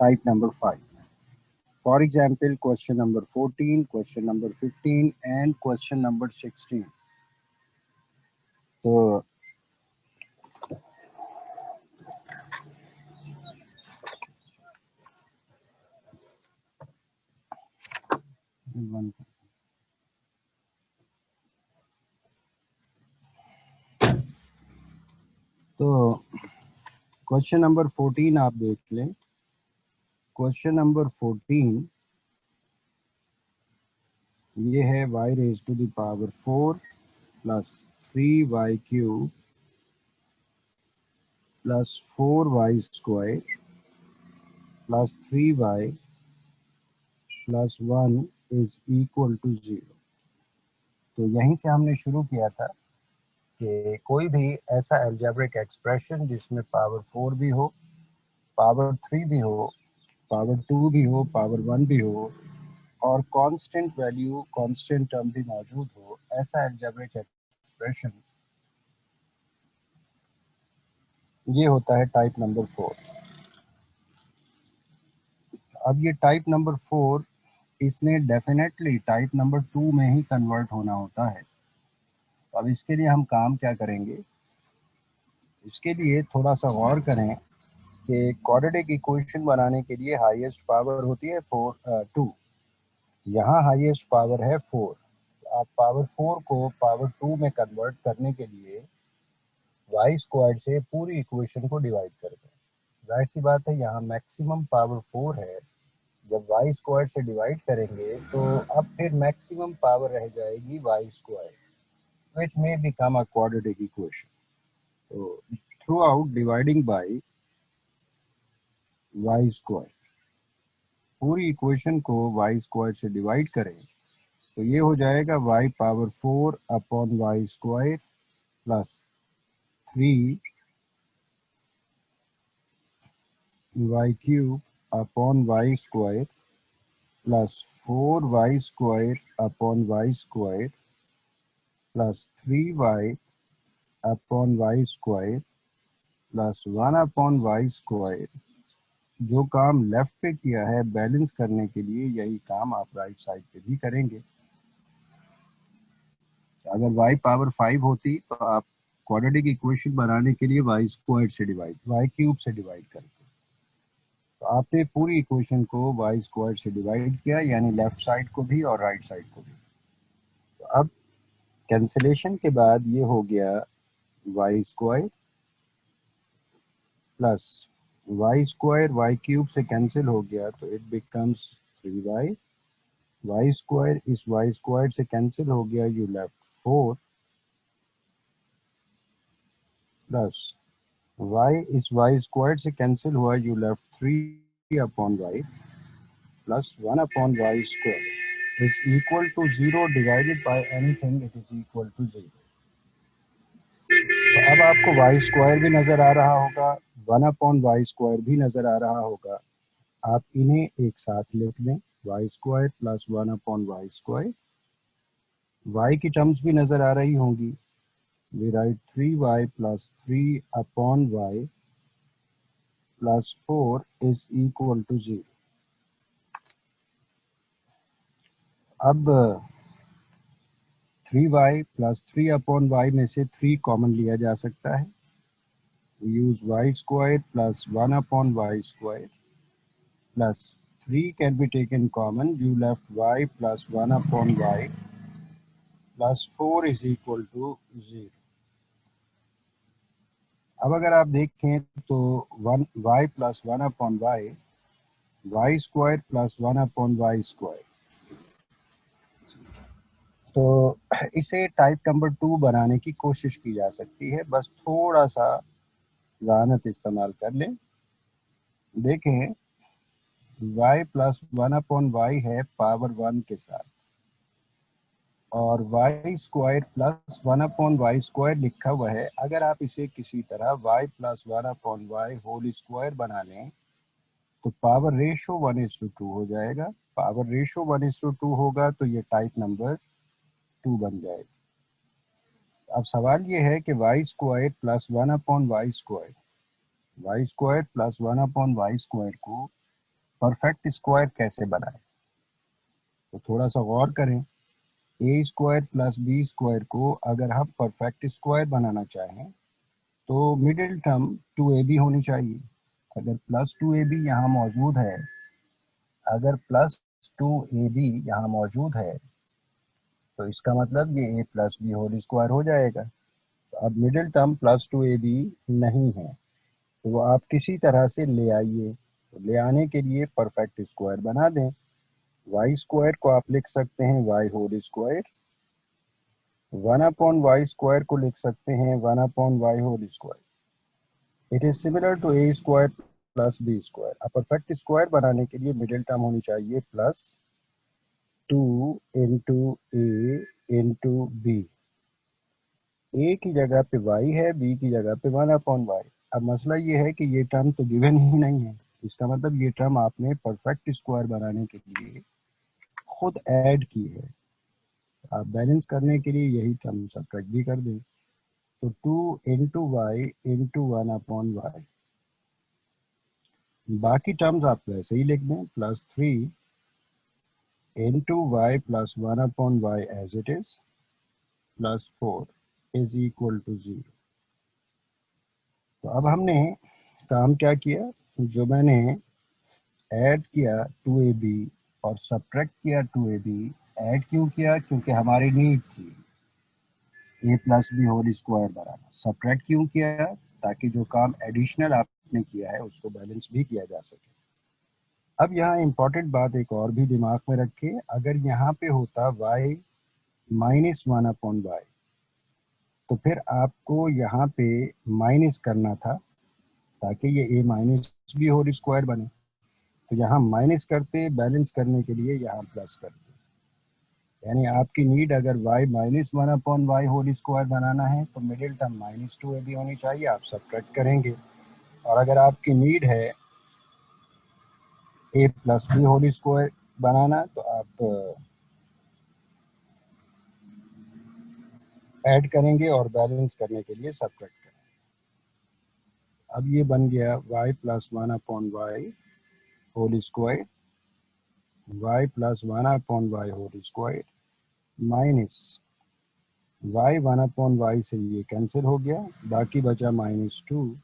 type number 5. For example, question number 14, question number 15 and question number 16. So question number 14 आप देख लें। Question number 14 ये है y raise to the power 4 plus 3y cube plus 4y square plus 3y plus 1 is equal to 0। तो यहीं से हमने शुरू किया था कि कोई भी ऐसा अलजेब्रिक एक्सप्रेशन जिसमें पावर 4 भी हो, पावर 3 भी हो, पावर 2 भी हो, पावर 1 भी हो और कांस्टेंट वैल्यू कांस्टेंट टर्म भी मौजूद हो, ऐसा अलजेब्रिक एक्सप्रेशन ये होता है टाइप नंबर 4। अब ये टाइप नंबर 4 इसने डेफिनेटली टाइप नंबर 2 में ही कन्वर्ट होना होता है। अब इसके लिए हम काम क्या करेंगे, इसके लिए थोड़ा सा गौर करें कि क्वाड्रेटिक इक्वेशन बनाने के लिए हाईएस्ट पावर होती है 2, यहाँ हाईएस्ट पावर है 4। आप पावर 4 को पावर 2 में कन्वर्ट करने के लिए y स्क्वायर से पूरी इक्वेशन को डिवाइड कर दें। जाहिर सी बात है यहाँ मैक्सिमम पावर 4 है, जब y स्क्वायर से डिवाइड करेंगे तो अब फिर मैक्सिमम पावर रह जाएगी y square, which may become a quadratic equation. So throughout dividing by y square, पूरी इक्वेशन को y स्क्वायर से डिवाइड करें तो ये हो जाएगा y power 4 upon y square plus 3y cube upon y square plus 4y square upon y square plus 3y upon y square plus 1 upon y square. जो काम लेफ्ट पे किया है बैलेंस करने के लिए, यही काम आप राइट साइड पे भी करेंगे। अगर y पावर 5 होती तो आप क्वाड्रेटिक इक्वेशन बनाने के लिए y स्क्वायर से डिवाइड, y क्यूब से डिवाइड करते। तो आपने पूरी इक्वेशन को y स्क्वायर से डिवाइड किया, यानी लेफ्ट साइड को भी और राइट साइड को भी। तो अब कैंसिलेशन के बाद ये हो गया y square plus y square y cube से कैंसिल हो गया तो it becomes 3y। y square इस y स्क्वायर से कैंसिल हो गया, यू लेफ्ट 4 प्लस y इस y स्क्वायर से कैंसिल हुआ, you left 3 upon y plus 1 upon y square is equal to 0 divided by anything, it is equal to 0। तो अब आपको y स्क्वायर भी नजर आ रहा होगा, 1 अपॉन y स्क्वायर भी नजर आ रहा होगा। आप इन्हें एक साथ लिख लें, y square plus 1 upon y square. y की टर्म्स भी नजर आ रही होंगी, we write 3y plus 3 upon y plus 4 is equal to 0। अब 3y plus 3 upon y में से 3 कॉमन लिया जा सकता है। We use y square plus 1 upon y square plus 3 can be taken common, you left y plus 1 upon y plus 4 is equal to 0। अब अगर आप देखें तो 1 y plus 1 upon y square plus 1 upon y square, तो इसे type number 2 बनाने की कोशिश की जा सकती है। बस थोड़ा सा ज़हानत इस्तेमाल कर लें। देखें y प्लस 1 अपॉन y है पावर 1 के साथ, और y square plus 1 upon y square लिखा हुआ है। अगर आप इसे किसी तरह y plus 1 upon y whole square बना लें तो पावर रेशो 1:2 हो जाएगा। पावर रेशो 1:2 होगा तो ये टाइप नंबर 2 बन जाएगा। अब सवाल ये है कि y square plus 1 upon y square, y square plus 1 upon y square को परफेक्ट स्क्वायर कैसे बनाए, तो थोड़ा सा गौर करें। ए स्क्वायर प्लस बी स्क्वायर को अगर हम परफेक्ट स्क्वायर बनाना चाहें तो मिडिल टर्म 2ab होनी चाहिए। अगर प्लस 2ab यहाँ मौजूद है, अगर प्लस 2ab यहाँ मौजूद है तो इसका मतलब ये a plus b whole square हो जाएगा। तो अब मिडिल टर्म प्लस 2ab नहीं है, तो वो आप किसी तरह से ले आइए। तो ले आने के लिए परफेक्ट स्क्वायर बना दें। वाई स्क्वायर को आप लिख सकते हैं y whole square, 1 upon y square को लिख सकते हैं 1 upon y whole square. It is similar to a square plus b square. अब परफेक्ट स्क्वायर बनाने के लिए मिडिल टर्म होनी चाहिए plus 2 into a into b. A की जगह पे y है, b की जगह पे 1 अपॉन वाई। अब मसला ये है कि ये टर्म तो गिवन ही नहीं है, इसका मतलब ये टर्म आपने परफेक्ट स्क्वायर बनाने के लिए खुद ऐड की है। आप बैलेंस करने के लिए यही टर्म सब्ट्रैक्ट भी कर दें। तो 2 into y into 1 upon y, बाकी टर्म्स आप वैसे ही लिख दें, plus 3 into y plus 1 upon y as it is, plus 4 is equal to 0। तो अब हमने काम क्या किया, जो मैंने ऐड किया 2ab और सब्ट्रैक्ट किया 2ab। ऐड क्यों किया, क्योंकि हमारी नीड थी a plus b whole square बनाना। सब्ट्रैक्ट क्यों किया, ताकि जो काम एडिशनल आपने किया है उसको बैलेंस भी किया जा सके। अब यहाँ इंपॉर्टेंट बात एक और भी दिमाग में रखें, अगर यहाँ पे होता y माइनस 1 अपॉन वाई तो फिर आपको यहाँ पे माइनस करना था ताकि ये a minus b whole square बने। तो यहाँ माइनस करते, बैलेंस करने के लिए यहाँ प्लस करते। यानी आपकी नीड अगर y minus 1 upon y whole square बनाना है तो मिडिल टर्म -2ab होनी चाहिए, आप सब्ट्रैक्ट करेंगे। और अगर आपकी नीड है a plus b whole square बनाना तो आप ऐड करेंगे और बैलेंस करने के लिए सब्ट्रैक्ट करेंगे। अब ये बन गया y plus 1 upon y whole square, y plus 1 upon y whole square minus y 1 upon y से ये कैंसिल हो गया, बाकी बचा -2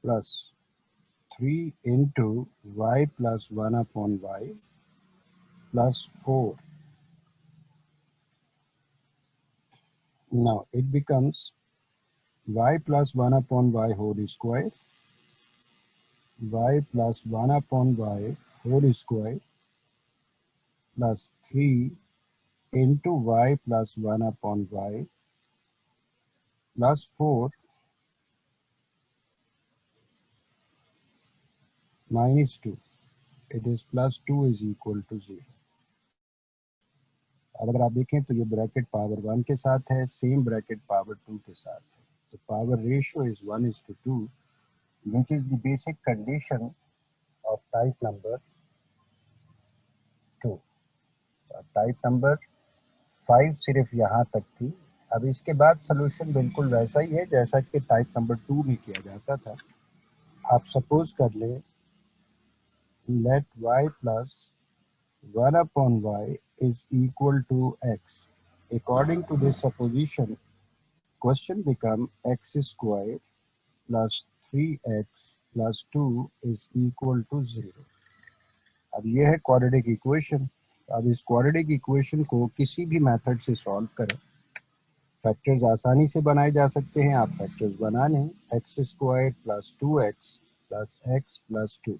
plus 3 into y plus 1 upon y plus 4। Now it becomes y plus 1 upon y whole square, y plus 1 upon y whole square plus 3 into y plus 1 upon y plus 4 minus 2. It is plus 2 is equal to 0. अब अगर आप देखें तो ये bracket power 1 के साथ है, same bracket power 2 के साथ है। तो power ratio is 1:2, which is the basic condition of type number 2। Type number 5 सिर्फ यहाँ तक थी। अब इसके बाद सोल्यूशन बिल्कुल वैसा ही है जैसा कि टाइप नंबर 2 में किया जाता था। आप सपोज कर ले let y plus 1 upon y is equal to x। According to this supposition question become x square plus 3x plus 2 is equal to 0। अब ये है क्वाड्रेटिक इक्वेशन। अब इस क्वाड्रेटिक इक्वेशन को किसी भी मेथड से सॉल्व करें, फैक्टर्स आसानी से बनाए जा सकते हैं। आप फैक्टर्स बना लें, x square plus 2x plus x plus 2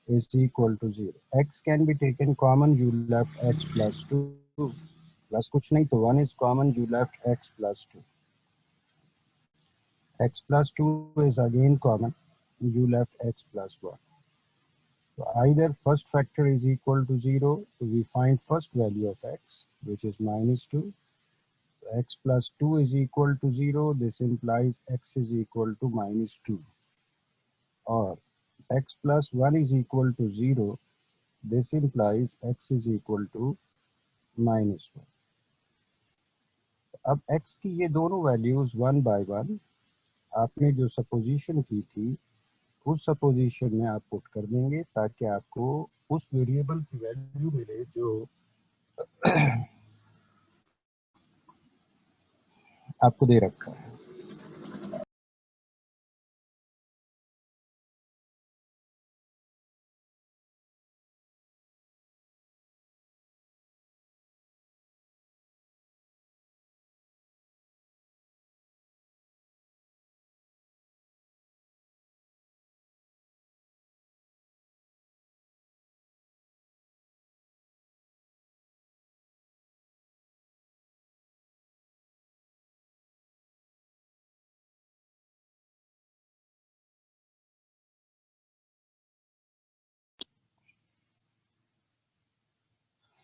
is equal to 0। x can be taken common, you left x plus 2 plus कुछ नहीं तो 1 is common, you left x plus 2। x plus 2 is again common, you left x plus 1. So either first factor is equal to 0, so we find first value of x, which is -2. X plus 2 is equal to 0, this implies x is equal to -2. Or x plus 1 is equal to 0, this implies x is equal to -1. अब x की ये दोनों values 1 by 1 आपने जो supposition की थी उस supposition में आप पुट कर देंगे ताकि आपको उस वेरिएबल की वैल्यू मिले जो आपको दे रखा है।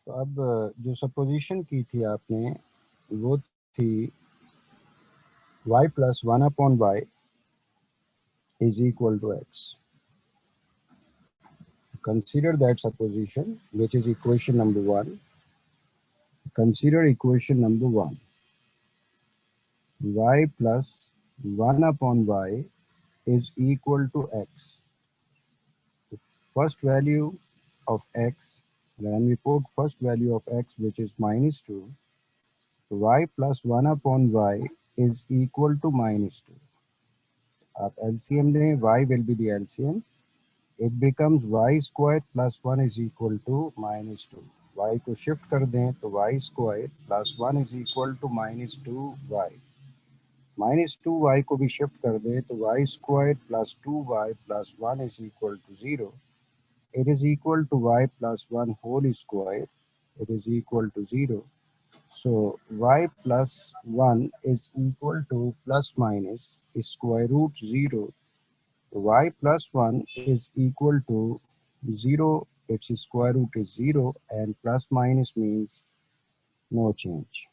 तो अब जो सपोजिशन की थी आपने वो थी y plus 1 upon y is equal to x. Consider that supposition, which is equation number 1. Consider equation number 1. Y plus 1 upon y is equal to x. The first value of x, when we put first value of x, which is minus 2, y plus 1 upon y is equal to minus 2. आप LCM लें, y will be the LCM. It becomes y square plus 1 is equal to minus 2. Y को shift कर दें तो y square plus 1 is equal to minus 2y. Minus 2y को भी shift कर दें तो y square plus 2y plus 1 is equal to 0. It is equal to y plus 1 whole square. It is equal to 0. So y plus 1 is equal to plus minus square root 0. Y plus 1 is equal to 0, its square root is 0 and plus minus means no change.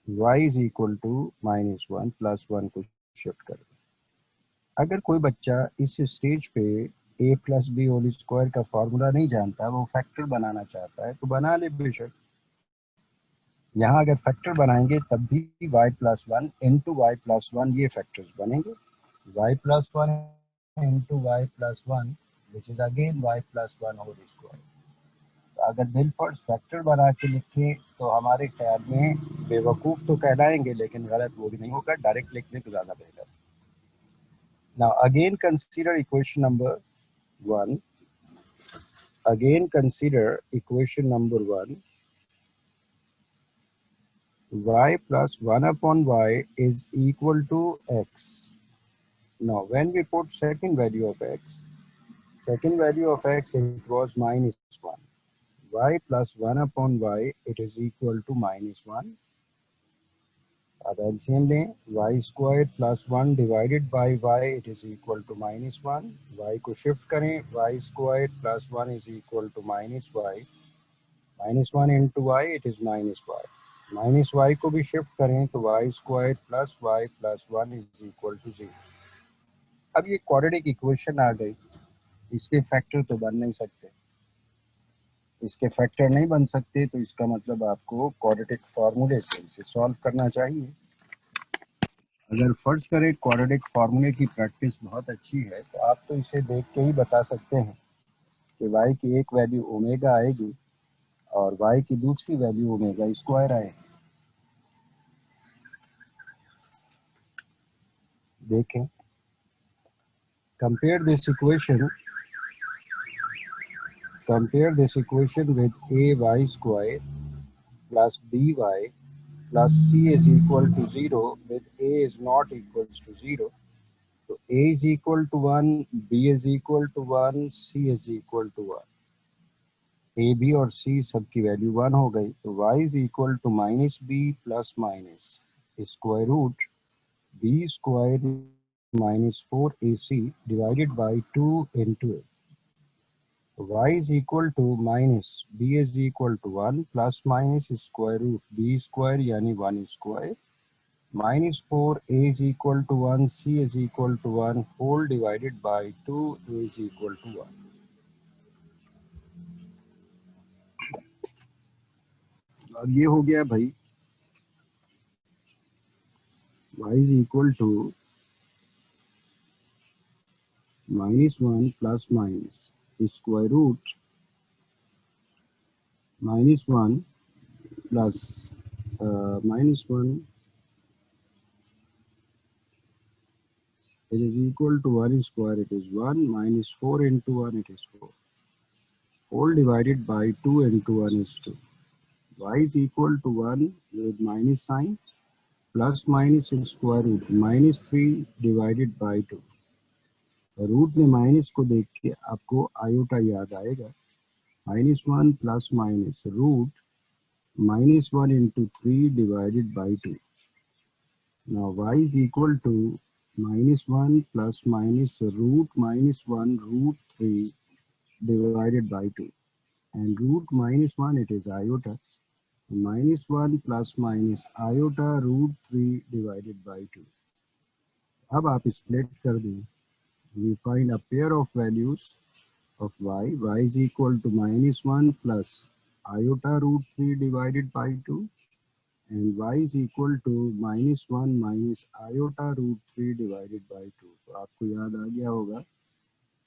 Y is equal to minus 1 plus 1 को shift कर दें। अगर कोई बच्चा इस stage पे a plus b whole square का formula नहीं जानता, वो फैक्टर बनाना चाहता है तो बना ले बेशक। यहाँ अगर फैक्टर बनाएंगे तब भी y plus 1 into y plus 1 ये फैक्टर्स बनेंगे। y plus 1 into y plus 1 which is again y plus 1 whole square. तो अगर बिलफर्ड्स फैक्टर बना के लिखें तो हमारे ख्याल में बेवकूफ़ तो कहलाएंगे लेकिन गलत वो भी नहीं होगा, डायरेक्ट लिख लें तो ज़्यादा बेहतर। Now again consider equation number 1. Again consider equation number 1. Y plus 1 upon y is equal to x. Now when we put second value of x, second value of x it was minus 1. Y plus 1 upon y it is equal to minus 1. अब LCM लें, y squared plus 1 divided by y it is equal to minus 1. y को shift करें, y squared plus 1 is equal to minus y. Minus 1 into y it is minus y. Minus y को भी shift करें तो y squared plus y plus 1 is equal to 0. अब ये quadratic equation आ गई, इसके फैक्टर तो बन नहीं सकते। इसके फैक्टर नहीं बन सकते तो इसका मतलब आपको क्वाड्रेटिक फार्मूले से इसे सॉल्व करना चाहिए। अगर फर्ज करें क्वाड्रेटिक फार्मूले की प्रैक्टिस बहुत अच्छी है तो आप तो इसे देख के ही बता सकते हैं कि y की एक वैल्यू ओमेगा आएगी और y की दूसरी वैल्यू ओमेगा स्क्वायर आएगी। देखें, compare this equation with ay square plus by plus c is equal to 0 with a is not equals to 0. तो a is equal to 1, b is equal to 1, c is equal to 1. a, b और c सबकी value 1 हो गई तो y is equal to minus b plus minus square root b square minus 4ac divided by 2 into a. Y is equal to minus b is equal to 1 plus minus square root b square यानी 1 square minus 4 a is equal to 1 c is equal to 1 whole divided by 2 a is equal to 1. अब ये हो गया भाई y is equal to -1 plus minus square root -1 plus -1 it is equal to 1 square, it is 1 minus 4 into 1 it is 4 whole divided by 2 into 1 is 2. Y is equal to 1 with minus sign plus minus square root -3 divided by 2. Root में minus को देख के आपको iota याद आएगा। -1 plus minus root -1 into 3 divided by 2. Now y is equal to -1 plus minus root -1 root 3 divided by 2, and root -1 it is iota, -1 plus minus iota root 3 divided by 2. अब आप split कर दें, we find a pair of values of y is equal to -1 plus iota root 3 divided by 2, and y is equal to -1 minus iota root 3 divided by 2. तो आपको याद आ गया होगा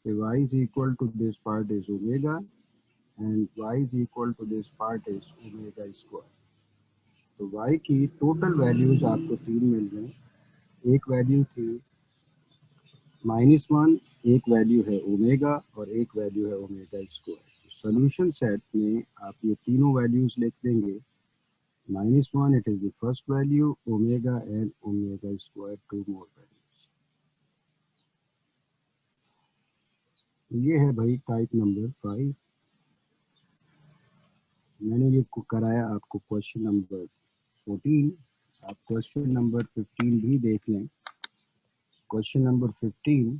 कि y is equal to this part is omega and y is equal to this part is omega square. तो y की total values आपको तीन मिल गए। एक वैल्यू थी -1, एक वैल्यू है ओमेगा और एक वैल्यू है ओमेगा स्क्वायर। सोल्यूशन सेट में आप ये तीनों वैल्यूज लिख देंगे। -1 it is the first value, omega and omega square two more values. ये है भाई टाइप नंबर 5। मैंने ये कराया आपको क्वेश्चन नंबर 14। आप क्वेश्चन नंबर 15 भी देख लें। Question number 15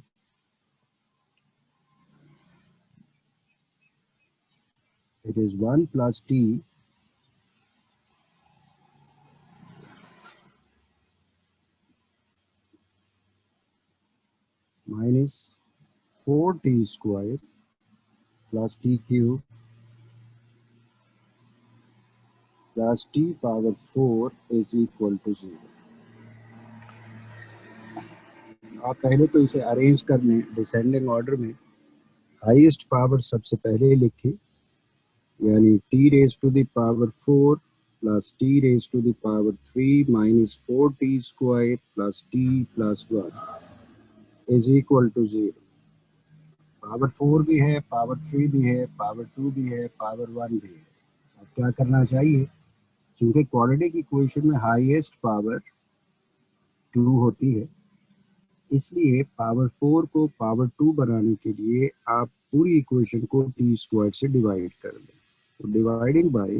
it is 1 plus t minus 4t square plus t cube plus t power 4 is equal to 0। आप पहले तो इसे अरेंज कर लें डिसेंडिंग ऑर्डर में। हाईएस्ट पावर सबसे पहले लिखें, यानी t raise to the power 4 plus t raise to the power 3 minus 4t square plus t plus 1 is equal to 0। Power 4 भी है, पावर 3 भी है, पावर 2 भी है, पावर 1 भी है। अब क्या करना चाहिए, क्योंकि क्वाड्रेटिक इक्वेशन में हाईएस्ट पावर 2 होती है, इसलिए पावर 4 को पावर 2 बनाने के लिए आप पूरी इक्वेशन को टी स्क्वायर से डिवाइड कर दें। तो dividing by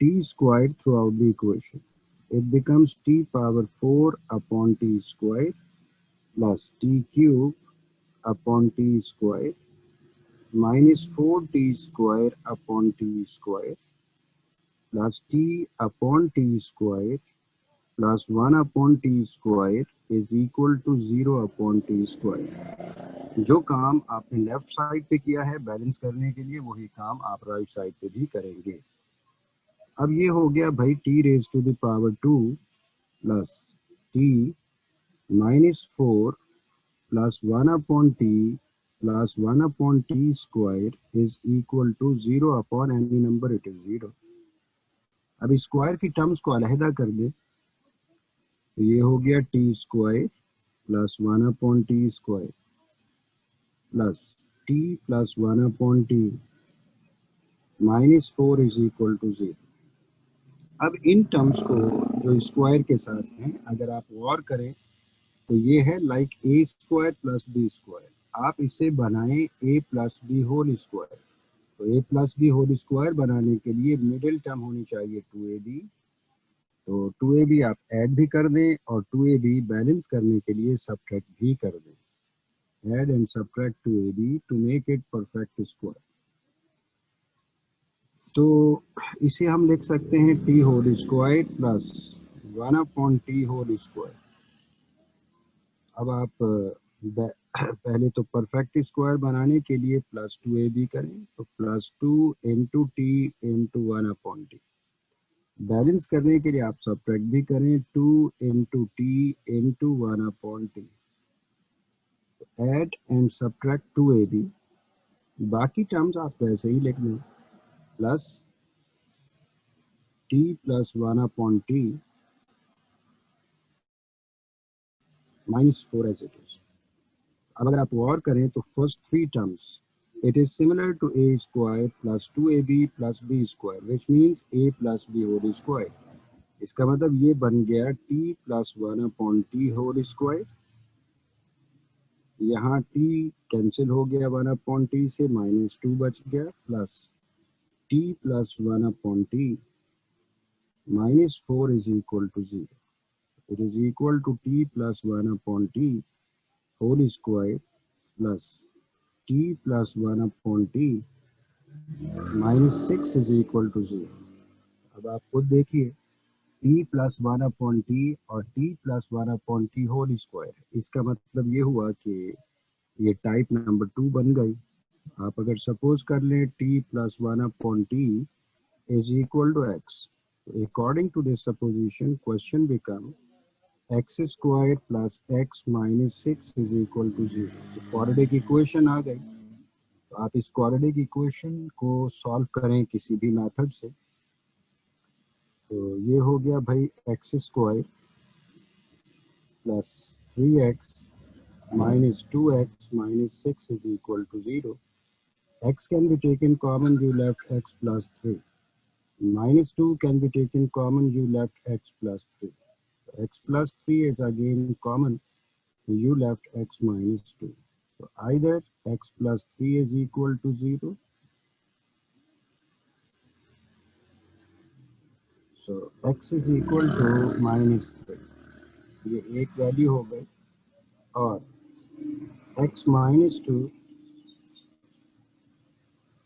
t square throughout the equation, it becomes t power 4 upon t square plus t cube upon t square minus 4t square upon t square plus t upon t square plus 1 upon t square is equal to 0 upon t square. जो काम आपने left side पे किया है balance करने के लिए, वही काम आप राइट साइड पे भी करेंगे। अब ये हो गया भाई t raise to the power 2 plus t minus 4 plus 1 upon t plus 1 upon t square is equal to 0 upon any number it is 0। अब स्क्वायर की टर्म्स को अलहदा कर दे, तो ये हो गया t square plus 1 upon t square plus t plus 1 upon t minus 4 is equal to 0। अब इन टर्म्स को जो स्क्वायर के साथ हैं अगर आप गौर करें तो ये है like a square plus b square. आप इसे बनाएं a plus b whole square. तो a plus b whole square बनाने के लिए मिडिल टर्म होनी चाहिए 2ab। तो 2ab आप ऐड भी कर दें और 2ab बैलेंस करने के लिए सब्ट्रैक्ट भी कर दें। Add and subtract 2ab to make it perfect square. तो इसे हम लिख सकते हैं t whole square plus 1 upon t whole square. अब आप पहले तो परफेक्ट स्क्वायर बनाने के लिए प्लस 2ab करें, तो plus 2 into t into 1 upon t. Balance करने के लिए आप सब्ट्रैक्ट भी करें 2 into t into 1 upon t. Add and subtract 2ab, बाकी टर्म्स आप वैसे ही लिख दें, plus t plus 1/t minus 4 as it is. अब अगर आप और करें तो first three terms, it is similar to a square plus 2ab plus b square which means a plus b whole square. इसका मतलब ये बन गया t plus 1/t whole square, यहाँ t कैंसिल हो गया 1/t से, -2 बच गया, plus t plus 1/t -4 is equal to 0। It is equal to t plus 1/t whole square plus t plus 1/t -6 is equal to 0। अब आप खुद देखिए, t प्लस 1/t और t plus 1/t whole square, इसका मतलब ये हुआ कि ये टाइप नंबर 2 बन गई। आप अगर सपोज कर लें t plus 1/t is equal to x, according to this supposition question become x square plus x minus 6 is equal to 0। तो क्वाड्रेटिक इक्वेशन आ गई। तो आप इस क्वाड्रेटिक इक्वेशन को सॉल्व करें किसी भी मेथड से, तो ये हो गया भाई x square plus 3x minus 2x minus 6 is equal to 0। x can be taken common, you left x plus 3, minus 2 can be taken common, you left x plus 3, x plus 3 is again common, you left x minus 2, so either x plus 3 is equal to 0, so x is equal to -3, ये एक value हो गई, और x minus 2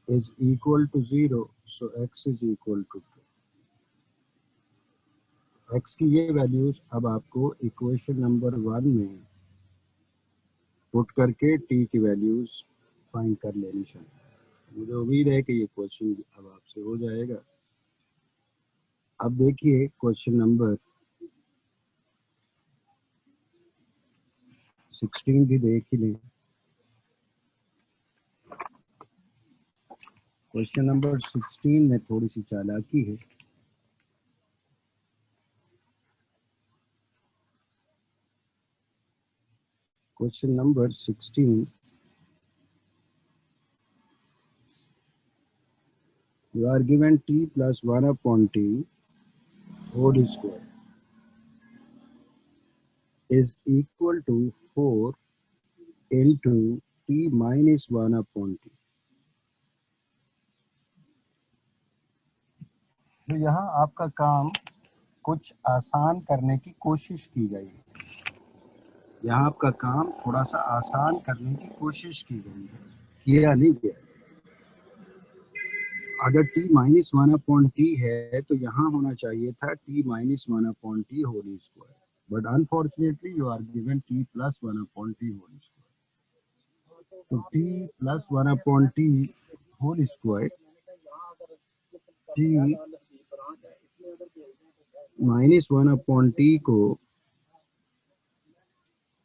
is equal to 0, so x is equal to 2। x की ये values अब आपको equation number 1 में पुट करके t की वैल्यूज फाइंड कर लेनी चाहिए। मुझे उम्मीद है कि ये क्वेश्चन अब आपसे हो जाएगा। अब देखिए क्वेश्चन नंबर 16 भी देख ही लें। क्वेश्चन नंबर 16 में थोड़ी सी चालाकी है। Question number 16, you are given t plus 1/t whole square is equal to 4 into t minus 1/t। तो यहाँ आपका काम कुछ आसान करने की कोशिश की गई है। यहाँ आपका काम थोड़ा सा आसान करने की कोशिश की गई है, किया नहीं गया। अगर t माइनस 1/t है तो यहाँ होना चाहिए था t minus 1/t whole square, but unfortunately you are given t plus 1/t whole square. तो t plus 1/t whole square, t minus 1/t को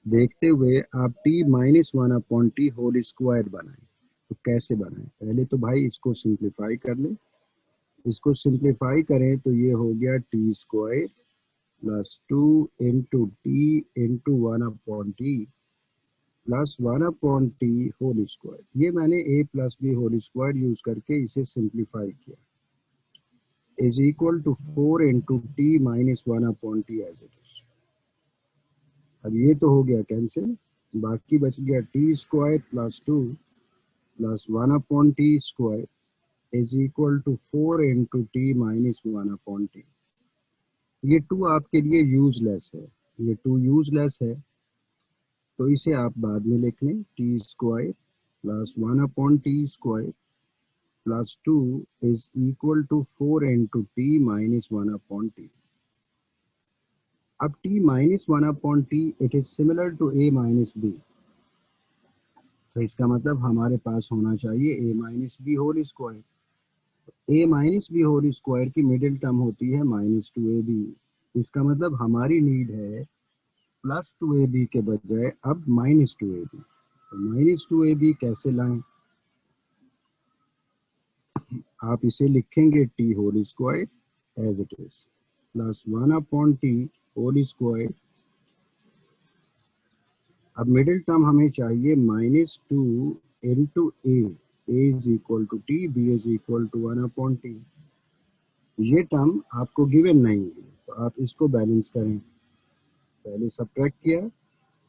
देखते हुए आप t minus 1/t whole square बनाएं। तो कैसे बनाएं? पहले तो भाई इसको सिंप्लीफाई कर लें। इसको सिंप्लीफाई करें तो ये हो गया t square plus 2 into t into 1/t plus 1/t whole square. ये मैंने a plus b whole square use करके इसे सिंप्लीफाई किया, is equal to 4 into t minus 1/t as it is. अब ये तो हो गया कैंसिल, बाकी बच गया t square plus 2 plus 1/t square is equal to 4 into t minus 1/t। ये 2 आपके लिए यूजलेस है, ये 2 यूजलेस है, तो इसे आप बाद में लिख लें। T square plus 1/t square plus 2 is equal to 4 into t minus 1/t। अब t minus 1/t it is similar to a minus b, तो इसका मतलब हमारे पास होना चाहिए a minus b whole square. a minus b whole square की middle term होती है -2ab। इसका मतलब हमारी नीड है +2ab के बजाय अब -2ab। तो -2ab कैसे लाएं? आप इसे लिखेंगे t whole square as it is plus 1/t whole square. अब मिडिल टर्म हमें चाहिए -2 into a is equal to t, b is equal to 1/t। ये टर्म आपको गिवन नहीं है, तो आप इसको बैलेंस करें। पहले सब्ट्रैक्ट किया,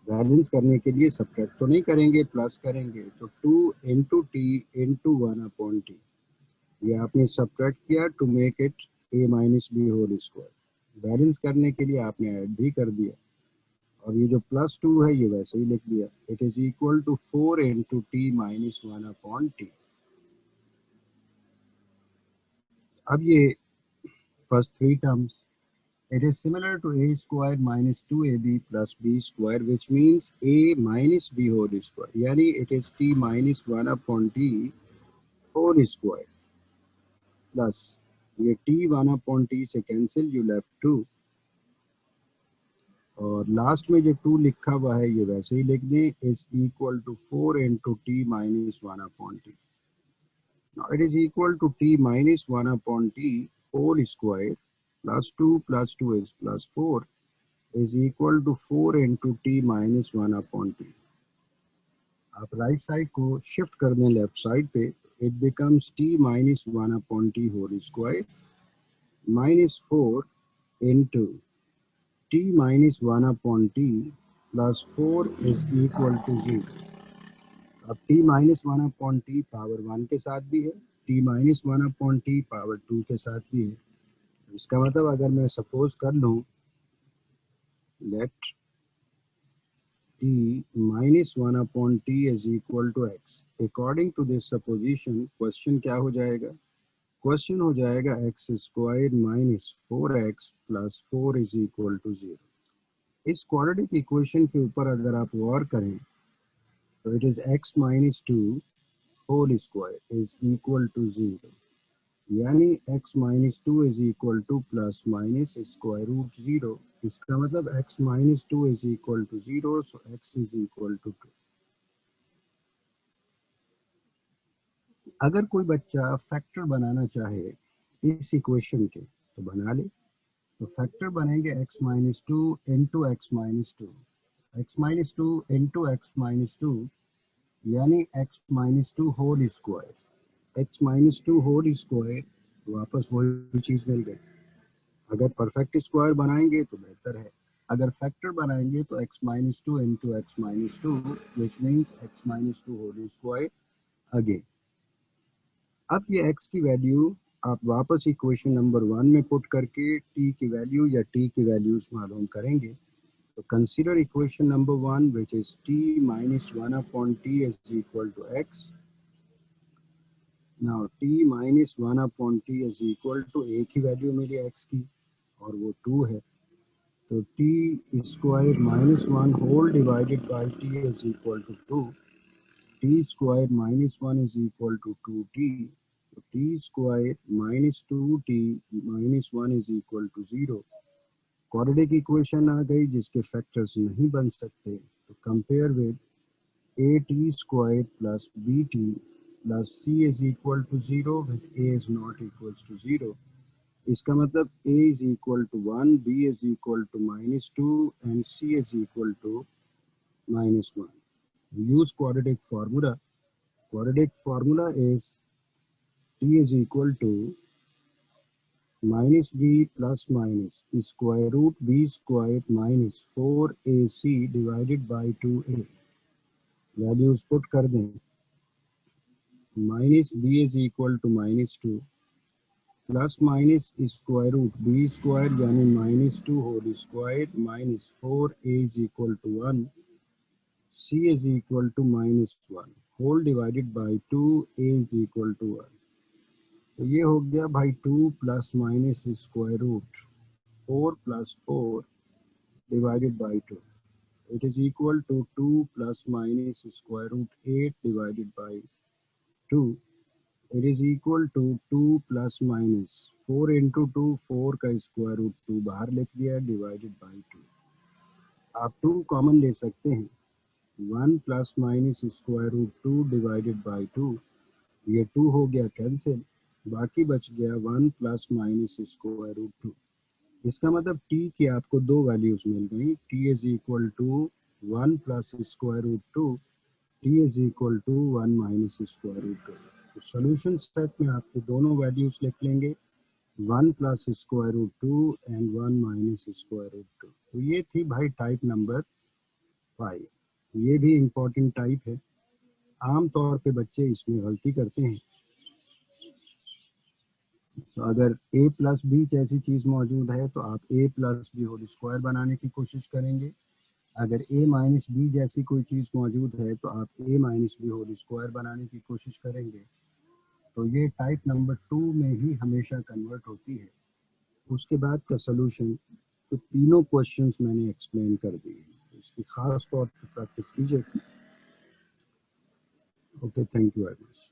बैलेंस करने के लिए सब्ट्रैक्ट तो नहीं करेंगे, प्लस करेंगे। तो 2 इंटू टी इंटू 1/t, ये आपने सब्ट्रैक्ट किया to make it a minus b whole square. Balance करने के लिए आपने ऐड भी कर दिया, और ये जो +2 है ये वैसे ही लिख दिया। It is equal to 4 into t minus 1/t। अब ये first three terms, it is similar to a square minus 2ab plus b square, which means a minus b whole square, यानी it is t minus 1/t whole square plus ये t 1/t से cancel, you left 2, और last में जो 2 लिखा हुआ है ये वैसे ही लिख दें, is equal to 4 into t minus 1/t। Now it is equal to t minus 1/t whole square plus 2 plus 2 is plus 4 is equal to 4 into t minus 1/t। आप राइट साइड को शिफ्ट कर दें left side पे, it becomes t minus 1/t whole square minus 4 into t minus 1/t plus 4 is equal to 0। अब t minus 1/t power 1 के साथ भी है, t minus 1/t पावर 2 के साथ भी है। इसका मतलब अगर मैं सपोज कर लूँ let t minus 1/t is equal to x, according to this supposition question क्या हो जाएगा? क्वेश्चन हो जाएगा x square minus 4x plus 4 is equal to 0। इस क्वाड्रेटिक इक्वेशन के ऊपर अगर आप गौर करें तो it is x minus 2 whole square is equal to 0, यानी x minus 2 is equal to plus minus square root 0। इसका मतलब x minus 2 is equal to 0, so x is equal to 2। अगर कोई बच्चा फैक्टर बनाना चाहे इस इक्वेशन के तो बना ले। तो फैक्टर बनेंगे x minus 2 into x minus 2, x minus 2 into x minus 2, यानी x minus 2 whole square. x minus 2 whole square, वापस वही चीज़ मिल गई। अगर परफेक्ट स्क्वायर बनाएंगे तो बेहतर है, अगर फैक्टर बनाएंगे तो x minus 2 into x minus 2 which means x minus 2 whole square again. अब ये x की वैल्यू आप वापस इक्वेशन नंबर 1 में पुट करके t की वैल्यू या t की वैल्यूज मालूम करेंगे। तो consider equation number 1 which is t minus 1/t is equal to x। Now t minus 1/t is equal to, एक ही वैल्यू मिली x की और वो 2 है, तो t square minus 1 whole divided by t is equal to 2। t square minus 1 is equal to 2t, तो t square minus 2t minus 1 is equal to 0। Quadratic equation आ गई जिसके फैक्टर्स नहीं बन सकते, तो compare with a t square plus b t plus c is equal to 0 with a is not equal to 0। इसका मतलब a is equal to 1, b is equal to -2 and c is equal to -1। Use quadratic formula. Quadratic formula is t is equal to minus b plus minus square root b square minus 4ac divided by 2a। Values put कर दें, minus b is equal to -2 plus minus square root b square यानी -2 whole square minus 4a is equal to 1, c is equal to -1 whole divided by 2a is equal to 1। तो ये हो गया भाई 2 plus minus square root 4 plus 4 divided by 2। It is equal to 2 plus minus square root 8 divided by 2। It is equal to 2 plus minus 4 into 2, 4 का square root 2 बाहर लिख दिया divided by 2। आप 2 कॉमन ले सकते हैं, 1 plus minus square root 2 divided by 2, ये 2 हो गया कैंसिल, बाकी बच गया 1 प्लस माइनस स्क्वायर रूट 2। इसका मतलब t की आपको दो वैल्यूज मिल गई, t is equal to 1 plus square root 2, t is equal to 1 minus square root 2। तो सोल्यूशन सेट में आपको दोनों वैल्यूज लिख लेंगे, 1 plus square root 2 and 1 minus square root 2। तो ये थी भाई टाइप नंबर 5। ये भी इम्पोर्टेंट टाइप है, आम तौर पे बच्चे इसमें गलती करते हैं। तो अगर a प्लस बी जैसी चीज़ मौजूद है तो आप a plus b whole square बनाने की कोशिश करेंगे। अगर a माइनस बी जैसी कोई चीज़ मौजूद है तो आप a minus b whole square बनाने की कोशिश करेंगे। तो ये टाइप नंबर 2 में ही हमेशा कन्वर्ट होती है। उसके बाद का सोल्यूशन तो तीनों क्वेश्चंस मैंने एक्सप्लेन कर दिए, इसकी खास तौर पर प्रैक्टिस कीजिए। Okay, thank you very much.